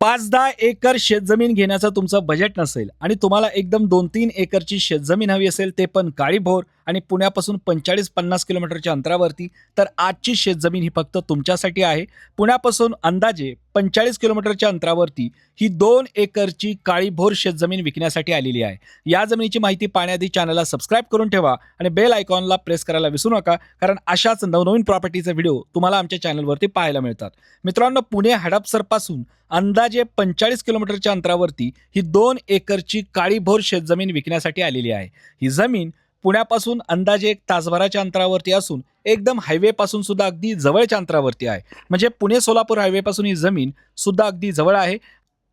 5-10 acre शेतजमीन घेण्याचं तुमचं बजेट नसेल आणि तुम्हाला एकदम 2-3 एकरची शेतजमीन हवी असेल, ते पण काळीभोर आणि पुण्यापासून 45-50 किलोमीटरच्या अंतरावरती, तर आजची शेतजमीन ही फक्त तुमच्यासाठी आहे. पुण्यापासून अंदाजे 45 किलोमीटरच्या अंतरावरती ही 2 एकरची काळीभोर शेतजमीन विकण्यासाठी आलेली आहे. या जमिनीची माहिती पाहण्याआधी चॅनलला सबस्क्राईब करून ठेवा आणि बेल आयकॉनला प्रेस करायला विसरू नका, कारण अशाच नवनवीन प्रॉपर्टीचे व्हिडिओ तुम्हाला आमच्या चॅनलवरती पाहायला मिळतात. मित्रांनो, पुणे हडपसरपासून अंदाजे 45 किलोमीटरच्या अंतरावरती ही 2 एकरची काळीभोर शेतजमीन विकण्यासाठी आलेली आहे. ही जमीन पुण्यापासून अंदाजे 1 तासभराच्या अंतरावरती असून एकदम हायवेपासून सुद्धा अगदी जवळच्या अंतरावरती आहे. म्हणजे पुणे सोलापूर हायवेपासून ही जमीन सुद्धा अगदी जवळ आहे.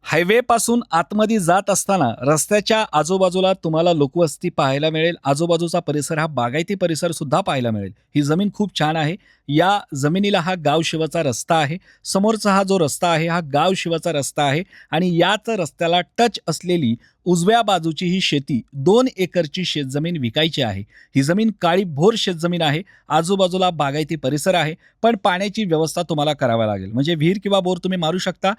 हायवे पासून आतमध्ये जात असताना रस्त्याच्या आजूबाजूला तुम्हाला लोकवस्ती पाहायला मिळेल. आजूबाजूचा परिसर हा बागायती परिसर सुद्धा पाहायला मिळेल. ही जमीन खूप छान आहे. या जमिनीला हा गाव शिवाचा रस्ता आहे. समोरचा हा जो रस्ता आहे हा गाव शिवाचा रस्ता आहे आणि याच रस्त्याला टच असलेली उजव्या बाजूची ही शेती 2 एकरची शेतजमीन विकायची आहे. ही जमीन काळीभोर शेतजमीन आहे. आजूबाजूला बागायती परिसर आहे, पण पाण्याची व्यवस्था तुम्हाला करावी लागेल. म्हणजे विहीर किंवा बोर तुम्ही मारू शकता.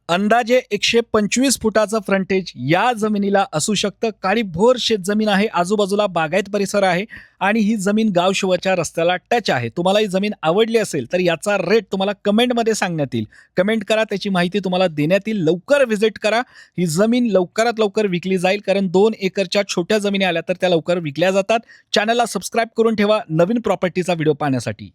अंदाजे 125 फुटाचं फ्रंटेज या जमिनीला असू शकतं. काळीभोर शेतजमीन आहे. आजूबाजूला बागायत परिसर आहे आणि ही जमीन गावशिवाच्या रस्त्याला टच आहे. तुम्हाला ही जमीन आवडली असेल तर याचा रेट तुम्हाला कमेंटमध्ये सांगण्यात येईल. कमेंट करा, त्याची माहिती तुम्हाला देण्यात येईल. लवकर व्हिजिट करा. ही जमीन लवकरात लवकर विकली जाईल, कारण 2 एकरच्या छोट्या जमिनी आल्या तर त्या लवकर विकल्या जातात. चॅनलला सबस्क्राईब करून ठेवा नवीन प्रॉपर्टीचा व्हिडिओ पाहण्यासाठी.